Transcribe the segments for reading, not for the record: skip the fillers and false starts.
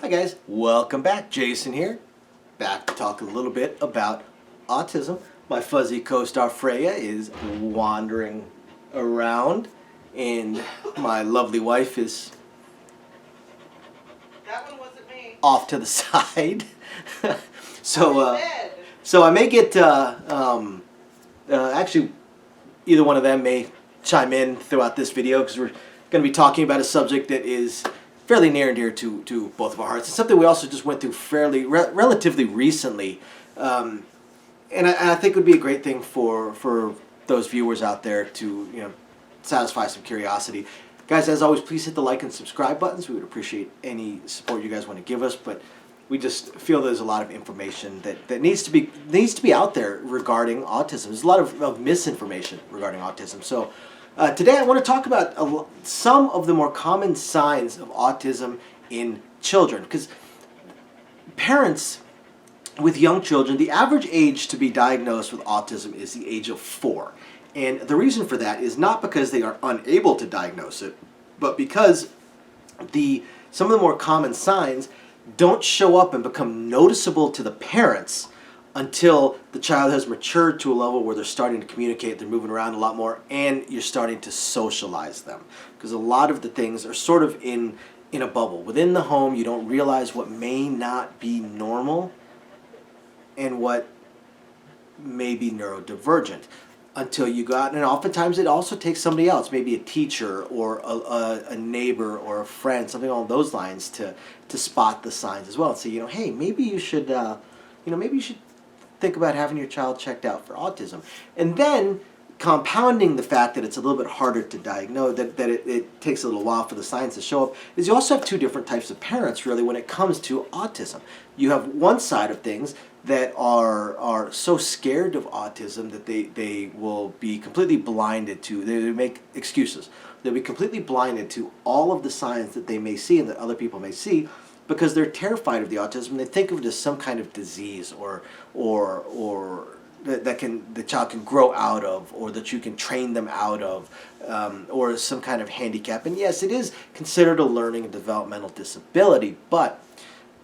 Hi guys, welcome back. Jason here, back to talk a little bit about autism. My fuzzy co-star Freya is wandering around, and my lovely wife is That one wasn't me. off to the side. so I may get actually either one of them may chime in throughout this video because we're going to be talking about a subject that is fairly near and dear to both of our hearts. It's something we also just went through relatively recently, and I think it would be a great thing for those viewers out there to satisfy some curiosity. Guys, as always, please hit the like and subscribe buttons. We would appreciate any support you guys want to give us, but we just feel there's a lot of information that needs to be out there regarding autism. There's a lot of misinformation regarding autism. So today I want to talk about some of the more common signs of autism in children, because parents with young children, the average age to be diagnosed with autism is the age of 4. And the reason for that is not because they are unable to diagnose it, but because some of the more common signs don't show up and become noticeable to the parents until the child has matured to a level where they're starting to communicate, they're moving around a lot more, and you're starting to socialize them. Because a lot of the things are sort of in a bubble. Within the home, you don't realize what may not be normal and what may be neurodivergent until you go out. And oftentimes it also takes somebody else, maybe a teacher or a neighbor or a friend, something along those lines, to spot the signs as well and say, hey, maybe you should think about having your child checked out for autism. And then compounding the fact that it's a little bit harder to diagnose, that it takes a little while for the signs to show up, is you also have two different types of parents really when it comes to autism. You have one side of things that are so scared of autism that they will be completely blinded to, they make excuses. They'll be completely blinded to all of the signs that they may see and that other people may see because they're terrified of the autism. They think of it as some kind of disease or that the child can grow out of, or that you can train them out of, or some kind of handicap. And yes, it is considered a learning and developmental disability, but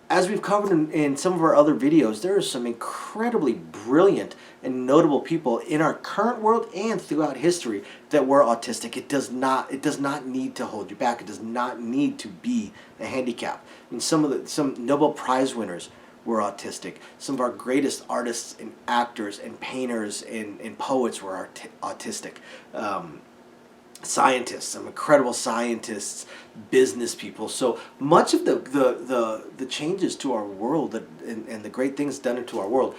as we've covered in some of our other videos, there are some incredibly brilliant and notable people in our current world and throughout history that were autistic. It does not need to hold you back. It does not need to be a handicap. I mean, some Nobel Prize winners were autistic. Some of our greatest artists and actors and painters and poets were autistic. Scientists, some incredible scientists, business people. So much of the changes to our world and the great things done into our world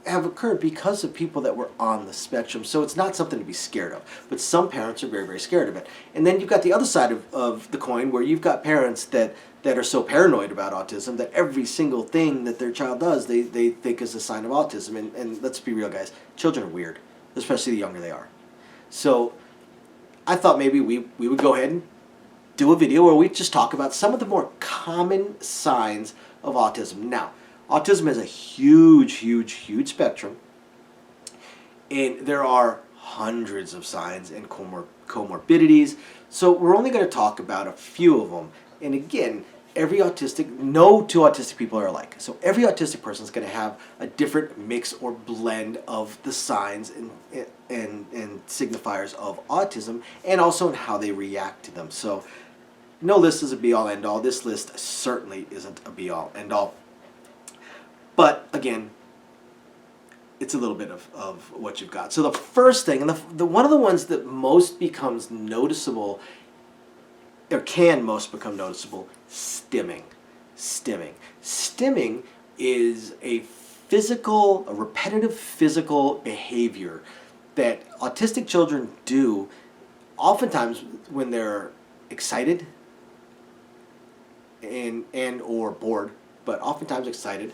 have occurred because of people that were on the spectrum. So it's not something to be scared of. But some parents are very, very scared of it. And then you've got the other side of the coin where you've got parents that are so paranoid about autism that every single thing that their child does they think is a sign of autism. And let's be real, guys, children are weird, especially the younger they are. So I thought maybe we would go ahead and do a video where we just talk about some of the more common signs of autism. Now, autism is a huge, huge, huge spectrum, and there are hundreds of signs and comorbidities, so we're only going to talk about a few of them. And again, no two autistic people are alike. So every autistic person is going to have a different mix or blend of the signs and signifiers of autism, and also in how they react to them. So no list is a be-all, end-all. This list certainly isn't a be-all, end-all. But again, it's a little bit of what you've got. So the first thing, and the one of the ones that most becomes noticeable, or can most become noticeable, stimming. Stimming is a repetitive physical behavior that autistic children do oftentimes when they're excited and or bored, but oftentimes excited.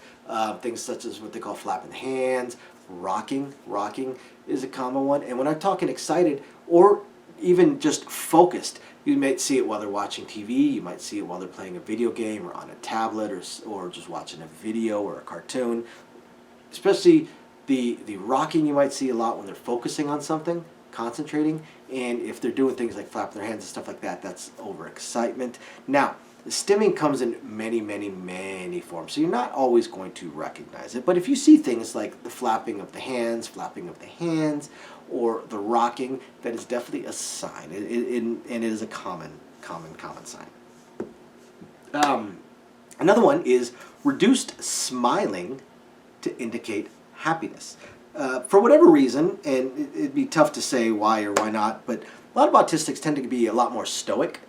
Things such as what they call flapping the hands, rocking. Rocking is a common one. And when I'm talking excited or even just focused, you might see it while they're watching TV, you might see it while they're playing a video game or on a tablet or just watching a video or a cartoon. Especially the rocking you might see a lot when they're focusing on something, concentrating, and if they're doing things like flapping their hands and stuff like that, that's overexcitement. Now, Stimming comes in many, many, many forms, so you're not always going to recognize it. But if you see things like the flapping of the hands, or the rocking, that is definitely a sign, and it is a common sign. Another one is reduced smiling to indicate happiness. For whatever reason, and it'd be tough to say why or why not, but a lot of autistics tend to be a lot more stoic.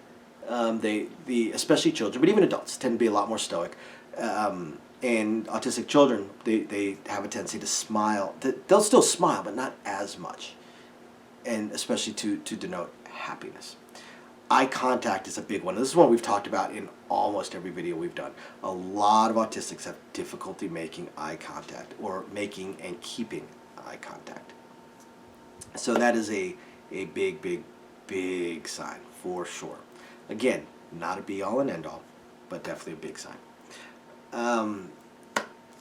Especially children, but even adults tend to be a lot more stoic. And autistic children, they have a tendency to smile. They'll still smile, but not as much. And especially to denote happiness. Eye contact is a big one. This is one we've talked about in almost every video we've done. A lot of autistics have difficulty making eye contact, or making and keeping eye contact. So that is a big, big, big sign for sure. Again, not a be-all and end-all, but definitely a big sign.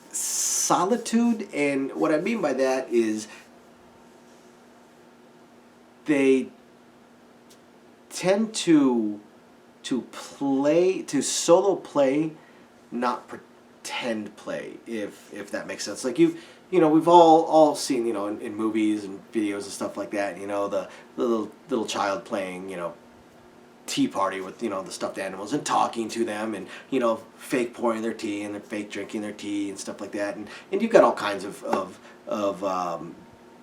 Solitude, and what I mean by that is they tend to solo play, not pretend play, if that makes sense. Like we've all seen, in movies and videos and stuff like that, the little child playing, tea party with the stuffed animals and talking to them, and fake pouring their tea and fake drinking their tea and stuff like that, and you've got all kinds of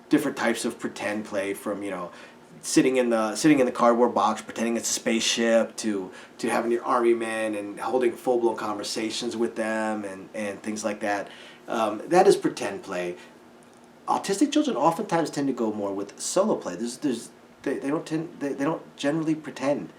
different types of pretend play, from sitting in the cardboard box pretending it's a spaceship, to having your army men and holding full-blown conversations with them, and things like that. That is pretend play. Autistic children oftentimes tend to go more with solo play. They don't generally pretend.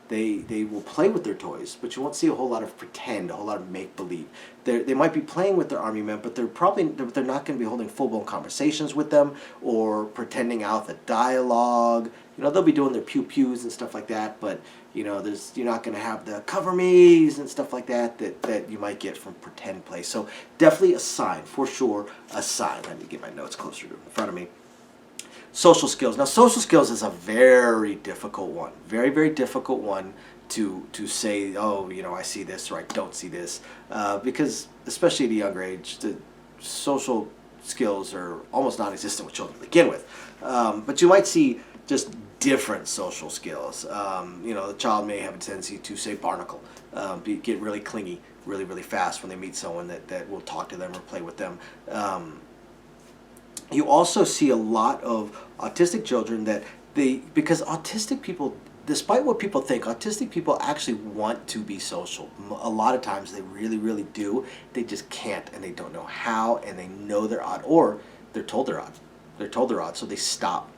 They will play with their toys, but you won't see a whole lot of pretend, a whole lot of make-believe. They might be playing with their army men, but they're not going to be holding full-blown conversations with them, or pretending out the dialogue. They'll be doing their pew-pews and stuff like that, but you're not going to have the cover me's and stuff like that you might get from pretend play. So definitely a sign, for sure, a sign. Let me get my notes closer to in front of me. Social skills. Now, social skills is a very difficult one. Very, very difficult one to say, oh, I see this, or I don't see this. Because, especially at a younger age, the social skills are almost non-existent with children to begin with. But you might see just different social skills. The child may have a tendency to say barnacle, get really clingy really, really fast when they meet someone that will talk to them or play with them. You also see a lot of autistic children because autistic people, despite what people think, autistic people actually want to be social. A lot of times they really, really do. They just can't, and they don't know how, and they know they're odd, or they're told they're odd. They're told they're odd, so they stop,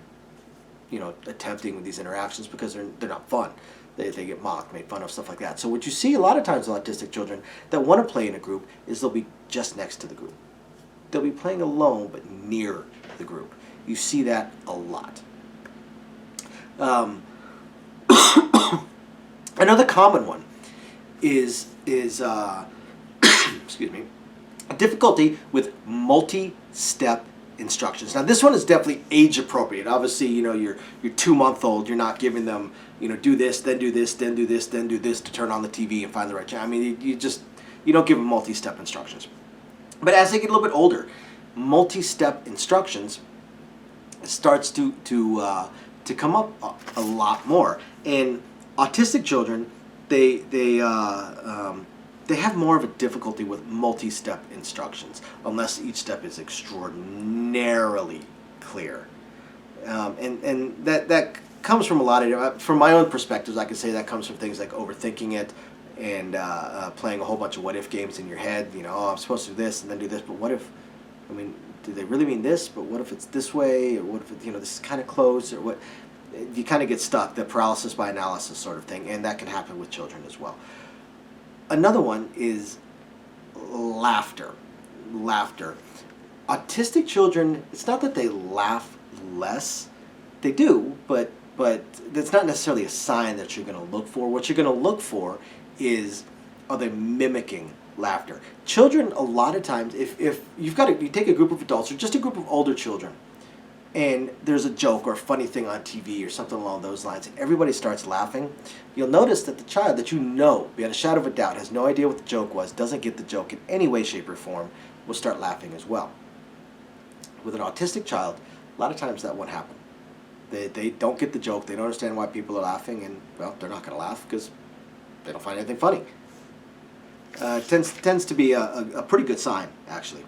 attempting with these interactions, because they're not fun. They get mocked, made fun of, stuff like that. So what you see a lot of times with autistic children that want to play in a group is they'll be just next to the group. They'll be playing alone, but near the group. You see that a lot. Another common one is excuse me, a difficulty with multi-step instructions. Now, this one is definitely age appropriate. Obviously, your 2-month-old, you're not giving them, do this, then do this, then do this, then do this to turn on the TV and find the right channel. I mean, you don't give them multi-step instructions. But as they get a little bit older, multi-step instructions starts to come up a lot more. And autistic children, they have more of a difficulty with multi-step instructions, unless each step is extraordinarily clear. And that comes from a lot of, from my own perspectives, I can say that comes from things like overthinking it, and playing a whole bunch of what-if games in your head. I'm supposed to do this and then do this, but what if, do they really mean this? But what if it's this way? Or what if this is kind of close? Or what? You kind of get stuck, the paralysis by analysis sort of thing, and that can happen with children as well. Another one is laughter. Autistic children, it's not that they laugh less. They do, but that's not necessarily a sign that you're going to look for. What you're going to look for is, are they mimicking laughter? Children, a lot of times, if you take a group of adults or just a group of older children, and there's a joke or a funny thing on TV or something along those lines, and everybody starts laughing, you'll notice that the child that you know, beyond a shadow of a doubt, has no idea what the joke was, doesn't get the joke in any way, shape, or form, will start laughing as well. With an autistic child, a lot of times that won't happen. They don't get the joke, they don't understand why people are laughing, and, well, they're not going to laugh because they don't find anything funny. Tends to be a pretty good sign, actually.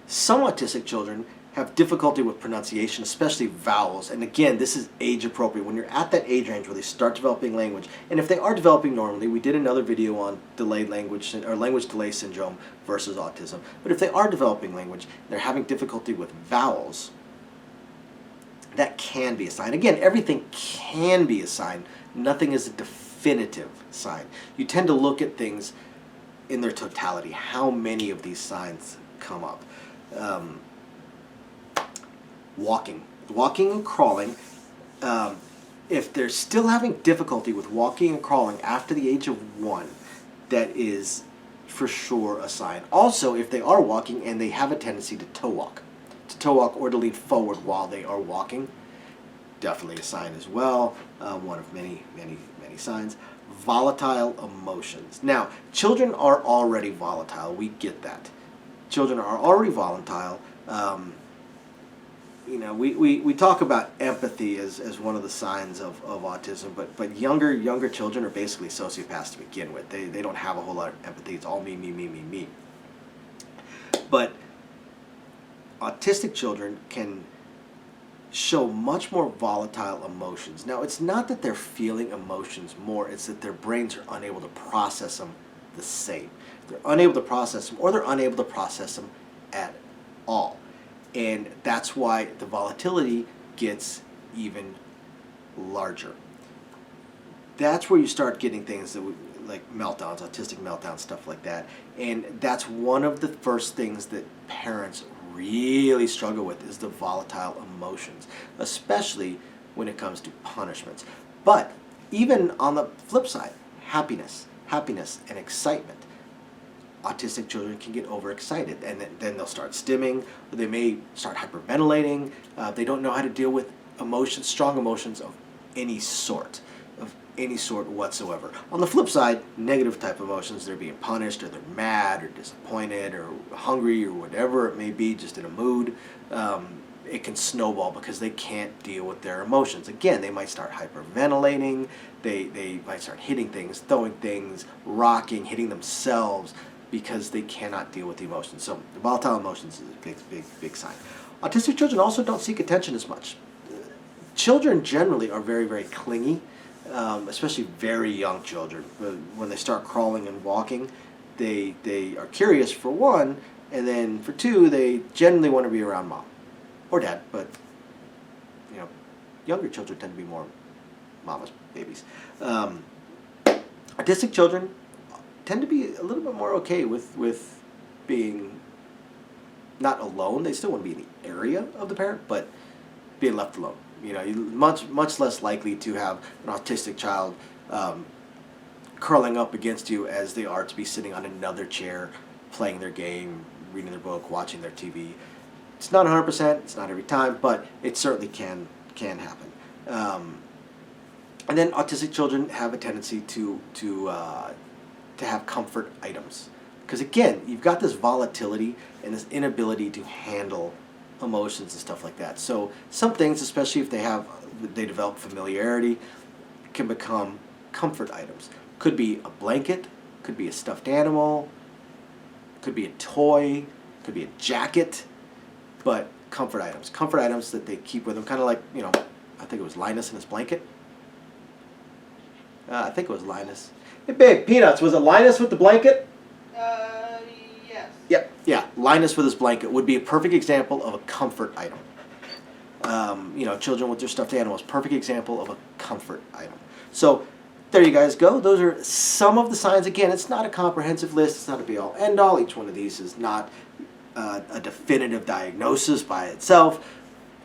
Some autistic children have difficulty with pronunciation, especially vowels. And again, this is age appropriate. When you're at that age range where they start developing language, and if they are developing normally, we did another video on delayed language or language delay syndrome versus autism. But if they are developing language, they're having difficulty with vowels, that can be a sign. Again, everything can be a sign. Nothing is a definitive sign. You tend to look at things in their totality. How many of these signs come up? Walking and crawling. If they're still having difficulty with walking and crawling after the age of 1, that is for sure a sign. Also, if they are walking and they have a tendency to toe walk or to lean forward while they are walking, definitely a sign as well. One of many signs. Volatile emotions. Now, children are already volatile. We get that. Children are already volatile. We talk about empathy as one of the signs of autism, but younger children are basically sociopaths to begin with. They don't have a whole lot of empathy. It's all me. But autistic children can show much more volatile emotions. Now, it's not that they're feeling emotions more, it's that their brains are unable to process them the same. They're unable to process them, or they're unable to process them at all. And that's why the volatility gets even larger. That's where you start getting things that like meltdowns, autistic meltdowns, stuff like that. And that's one of the first things that parents really struggle with, is the volatile emotions, especially when it comes to punishments. But even on the flip side, happiness and excitement. Autistic children can get overexcited, and then they'll start stimming, or they may start hyperventilating. They don't know how to deal with emotions, strong emotions of any sort whatsoever. On the flip side, negative type emotions, they're being punished, or they're mad, or disappointed, or hungry, or whatever it may be, just in a mood. It can snowball because they can't deal with their emotions. Again, they might start hyperventilating, they might start hitting things, throwing things, rocking, hitting themselves, because they cannot deal with the emotions. So volatile emotions is a big sign. Autistic children also don't seek attention as much. Children generally are very clingy, especially very young children. When they start crawling and walking, they are curious for one, and then for two, they generally want to be around mom or dad. But younger children tend to be more mama's babies. Autistic children tend to be a little bit more okay with being not alone. They still want to be in the area of the parent, but being left alone. You're much less likely to have an autistic child curling up against you as they are to be sitting on another chair, playing their game, reading their book, watching their TV. It's not 100%, it's not every time, but it certainly can happen. And then autistic children have a tendency to have comfort items. Because again, you've got this volatility and this inability to handle emotions and stuff like that. So some things, especially if they develop familiarity, can become comfort items. Could be a blanket, could be a stuffed animal, could be a toy, could be a jacket, but comfort items that they keep with them, kind of like, I think it was Linus and his blanket. I think it was Linus. Hey babe, Peanuts, was it Linus with the blanket? Yes. Yep, yeah, Linus with his blanket would be a perfect example of a comfort item. Children with their stuffed animals, perfect example of a comfort item. So there you guys go. Those are some of the signs. Again, it's not a comprehensive list. It's not a be-all, end-all. Each one of these is not a definitive diagnosis by itself.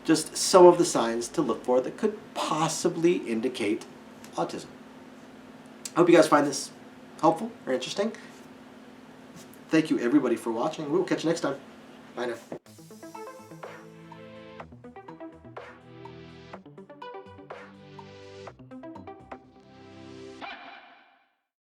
Just some of the signs to look for that could possibly indicate autism. I hope you guys find this helpful or interesting. Thank you, everybody, for watching. We will catch you next time. Bye now.